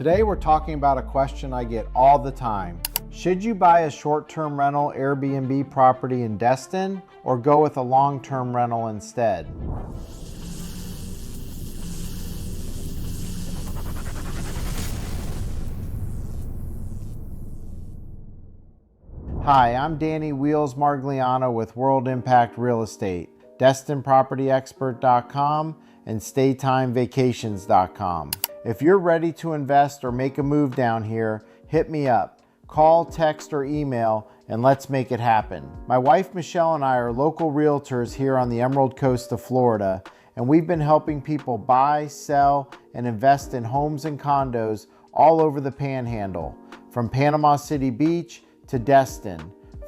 Today we're talking about a question I get all the time. Should you buy a short-term rental Airbnb property in Destin or go with a long-term rental instead? Hi, I'm Danny Wheels Margliano with World Impact Real Estate, DestinPropertyExpert.com, and StayTimeVacations.com. If you're ready to invest or make a move down here, hit me up. Call, text, or email, and let's make it happen. My wife Michelle and I are local realtors here on the Emerald Coast of Florida, and we've been helping people buy, sell, and invest in homes and condos all over the Panhandle, from Panama City Beach to Destin,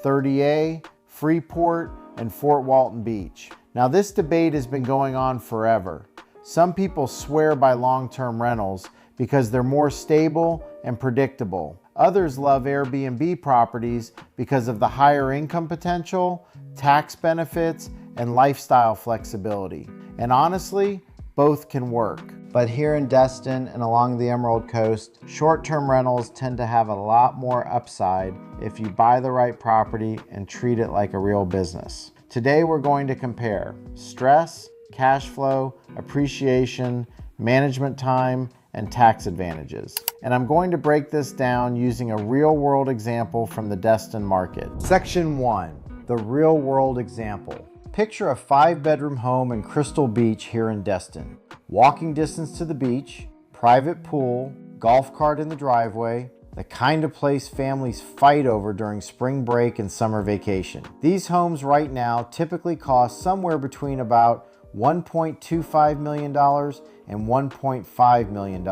30A, Freeport, and Fort Walton Beach. Now, this debate has been going on forever. Some people swear by long-term rentals because they're more stable and predictable. Others love Airbnb properties because of the higher income potential, tax benefits, and lifestyle flexibility. And honestly, both can work. But here in Destin and along the Emerald Coast, short-term rentals tend to have a lot more upside if you buy the right property and treat it like a real business. Today we're going to compare stress, cash flow, appreciation, management time, and tax advantages. And I'm going to break this down using a real-world example from the Destin market. Section 1, the real-world example. Picture a 5-bedroom home in Crystal Beach here in Destin. Walking distance to the beach, private pool, golf cart in the driveway, the kind of place families fight over during spring break and summer vacation. These homes right now typically cost somewhere between about $1.25 million and $1.5 million,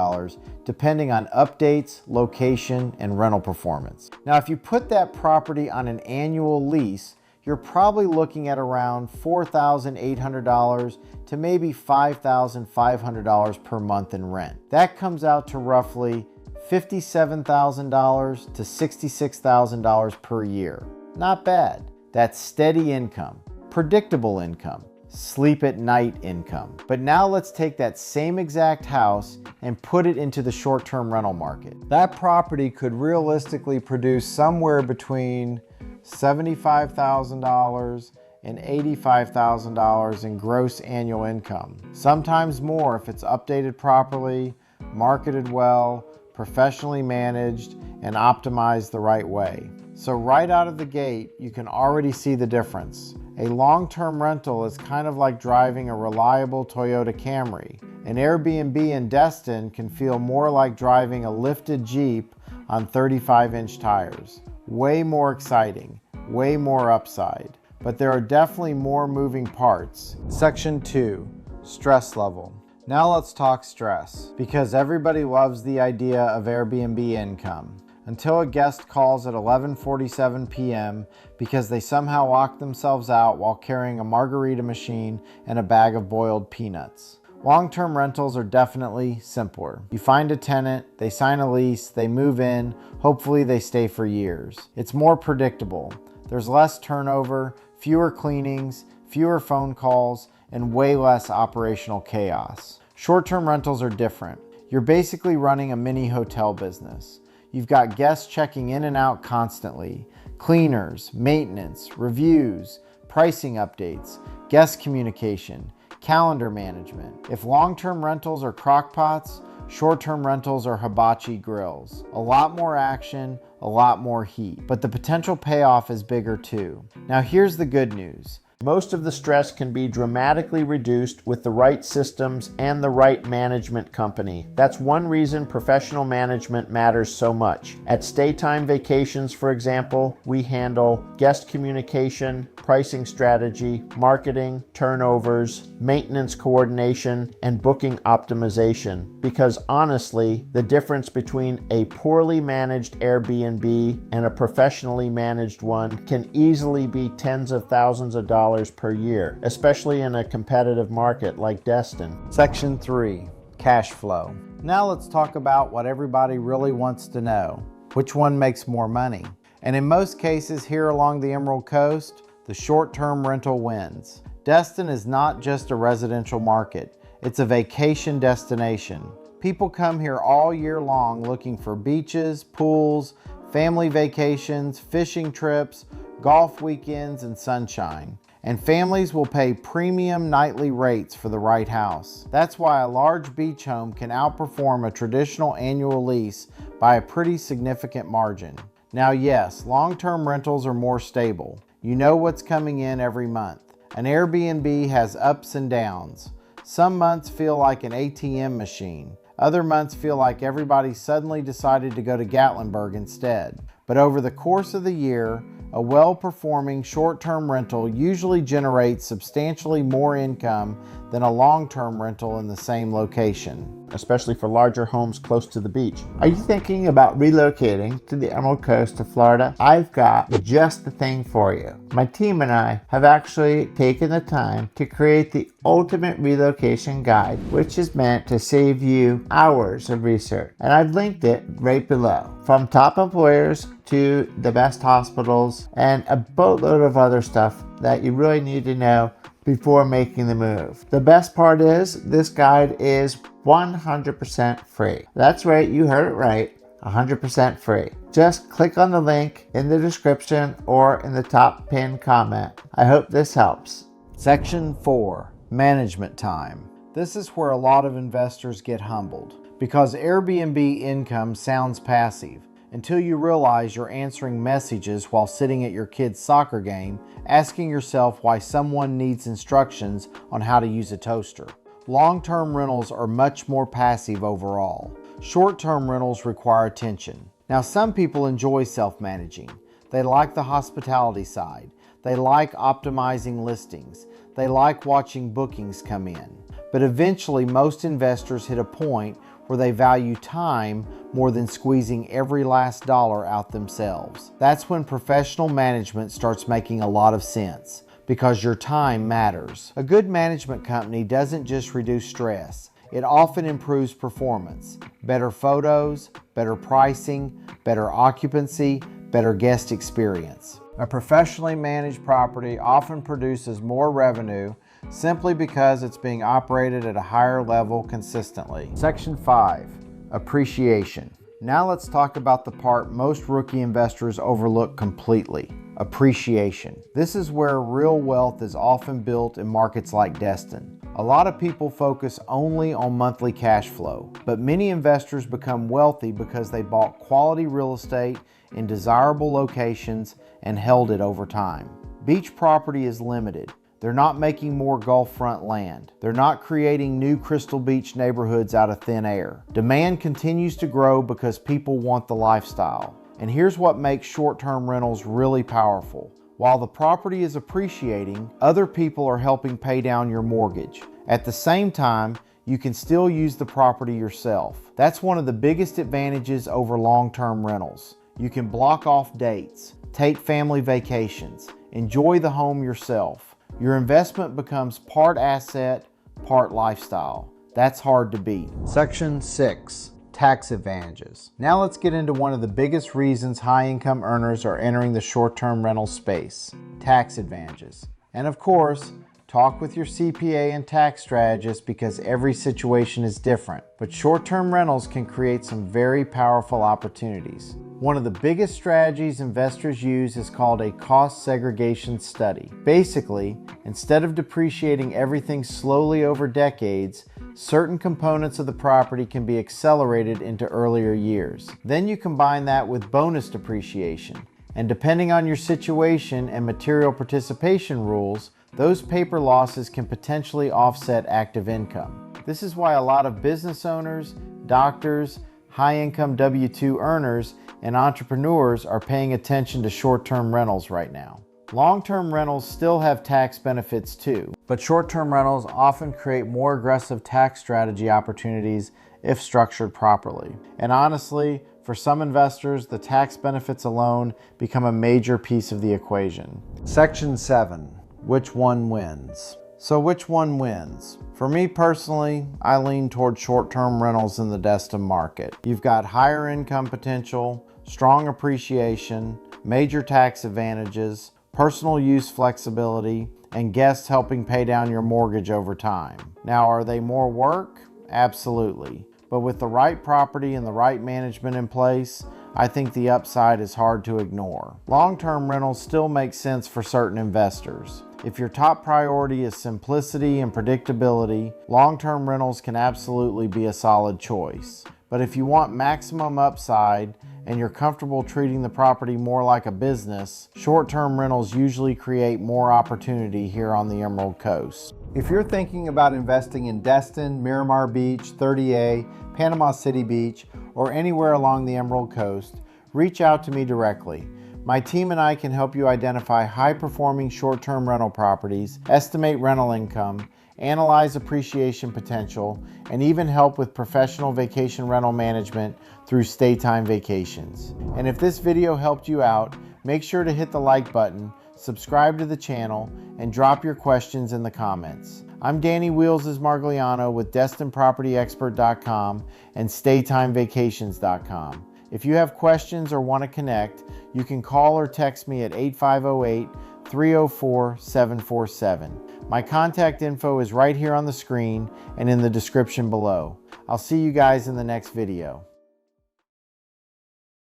depending on updates, location, and rental performance. Now, if you put that property on an annual lease, you're probably looking at around $4,800 to maybe $5,500 per month in rent. That comes out to roughly $57,000 to $66,000 per year. Not bad. That's steady income, predictable income, sleep at night income. But now let's take that same exact house and put it into the short-term rental market. That property could realistically produce somewhere between $75,000 and $85,000 in gross annual income. Sometimes more if it's updated properly, marketed well, professionally managed, and optimized the right way. So right out of the gate, you can already see the difference. A long-term rental is kind of like driving a reliable Toyota Camry. An Airbnb in Destin can feel more like driving a lifted Jeep on 35-inch tires. Way more exciting, way more upside. But there are definitely more moving parts. Section 2, stress level. Now let's talk stress, because everybody loves the idea of Airbnb income. Until a guest calls at 11:47 p.m. because they somehow locked themselves out while carrying a margarita machine and a bag of boiled peanuts. Long-term rentals are definitely simpler. You find a tenant, they sign a lease, they move in, hopefully they stay for years. It's more predictable. There's less turnover, fewer cleanings, fewer phone calls, and way less operational chaos. Short-term rentals are different. You're basically running a mini hotel business. You've got guests checking in and out constantly, cleaners, maintenance, reviews, pricing updates, guest communication, calendar management. If long-term rentals are crock pots, short-term rentals are hibachi grills. A lot more action, a lot more heat, but the potential payoff is bigger too. Now here's the good news. Most of the stress can be dramatically reduced with the right systems and the right management company. That's one reason professional management matters so much. At Staytime Vacations, for example, we handle guest communication, pricing strategy, marketing, turnovers, maintenance coordination, and booking optimization. Because honestly, the difference between a poorly managed Airbnb and a professionally managed one can easily be tens of thousands of dollars per year, especially in a competitive market like Destin. Section 3, cash flow. Now let's talk about what everybody really wants to know. Which one makes more money? And in most cases here along the Emerald Coast, the short-term rental wins. Destin is not just a residential market, it's a vacation destination. People come here all year long looking for beaches, pools, family vacations, fishing trips, golf weekends, and sunshine. And families will pay premium nightly rates for the right house. That's why a large beach home can outperform a traditional annual lease by a pretty significant margin. Now yes, long-term rentals are more stable. You know what's coming in every month. An Airbnb has ups and downs. Some months feel like an ATM machine. Other months feel like everybody suddenly decided to go to Gatlinburg instead. But over the course of the year, a well-performing short-term rental usually generates substantially more income than a long-term rental in the same location, especially for larger homes close to the beach. Are you thinking about relocating to the Emerald Coast of Florida? I've got just the thing for you. My team and I have actually taken the time to create the ultimate relocation guide, which is meant to save you hours of research. And I've linked it right below. From top employers to the best hospitals and a boatload of other stuff that you really need to know before making the move. The best part is this guide is 100% free. That's right, you heard it right, 100% free. Just click on the link in the description or in the top pinned comment. I hope this helps. Section 4, Management Time. This is where a lot of investors get humbled because Airbnb income sounds passive until you realize you're answering messages while sitting at your kid's soccer game, asking yourself why someone needs instructions on how to use a toaster. Long-term rentals are much more passive overall. Short-term rentals require attention. Now, some people enjoy self-managing. They like the hospitality side. They like optimizing listings. They like watching bookings come in. But eventually, most investors hit a point where they value time more than squeezing every last dollar out themselves. That's when professional management starts making a lot of sense, because your time matters. A good management company doesn't just reduce stress, it often improves performance. Better photos, better pricing, better occupancy, better guest experience. A professionally managed property often produces more revenue simply because it's being operated at a higher level consistently. Section 5, Appreciation. Now let's talk about the part most rookie investors overlook completely, appreciation. This is where real wealth is often built in markets like Destin. A lot of people focus only on monthly cash flow, but many investors become wealthy because they bought quality real estate in desirable locations and held it over time. Beach property is limited. They're not making more Gulf front land. They're not creating new Crystal Beach neighborhoods out of thin air. Demand continues to grow because people want the lifestyle. And here's what makes short-term rentals really powerful. While the property is appreciating, other people are helping pay down your mortgage. At the same time, you can still use the property yourself. That's one of the biggest advantages over long-term rentals. You can block off dates, take family vacations, enjoy the home yourself. Your investment becomes part asset, part lifestyle. That's hard to beat. Section 6, Tax Advantages. Now let's get into one of the biggest reasons high-income earners are entering the short-term rental space, tax advantages. And of course, talk with your CPA and tax strategist because every situation is different. But short-term rentals can create some very powerful opportunities. One of the biggest strategies investors use is called a cost segregation study. Basically, instead of depreciating everything slowly over decades, certain components of the property can be accelerated into earlier years. Then you combine that with bonus depreciation. And depending on your situation and material participation rules, those paper losses can potentially offset active income. This is why a lot of business owners, doctors, high-income W-2 earners, and entrepreneurs are paying attention to short-term rentals right now. Long-term rentals still have tax benefits too, but short-term rentals often create more aggressive tax strategy opportunities if structured properly. And honestly, for some investors, the tax benefits alone become a major piece of the equation. Section 7, which one wins? So which one wins? For me personally, I lean toward short-term rentals in the Destin market. You've got higher income potential, strong appreciation, major tax advantages, personal use flexibility, and guests helping pay down your mortgage over time. Now, are they more work? Absolutely. but with the right property and the right management in place, I think the upside is hard to ignore. Long-term rentals still make sense for certain investors. If your top priority is simplicity and predictability, long-term rentals can absolutely be a solid choice. But if you want maximum upside and you're comfortable treating the property more like a business, short-term rentals usually create more opportunity here on the Emerald Coast. If you're thinking about investing in Destin, Miramar Beach, 30A, Panama City Beach, or anywhere along the Emerald Coast, reach out to me directly. My team and I can help you identify high-performing short-term rental properties, estimate rental income, analyze appreciation potential, and even help with professional vacation rental management through Staytime Vacations. And if this video helped you out, make sure to hit the like button, subscribe to the channel, and drop your questions in the comments. I'm Danny Wheels Margliano with DestinPropertyExpert.com and StayTimeVacations.com. If you have questions or want to connect, you can call or text me at 8508-304-747. My contact info is right here on the screen and in the description below. I'll see you guys in the next video.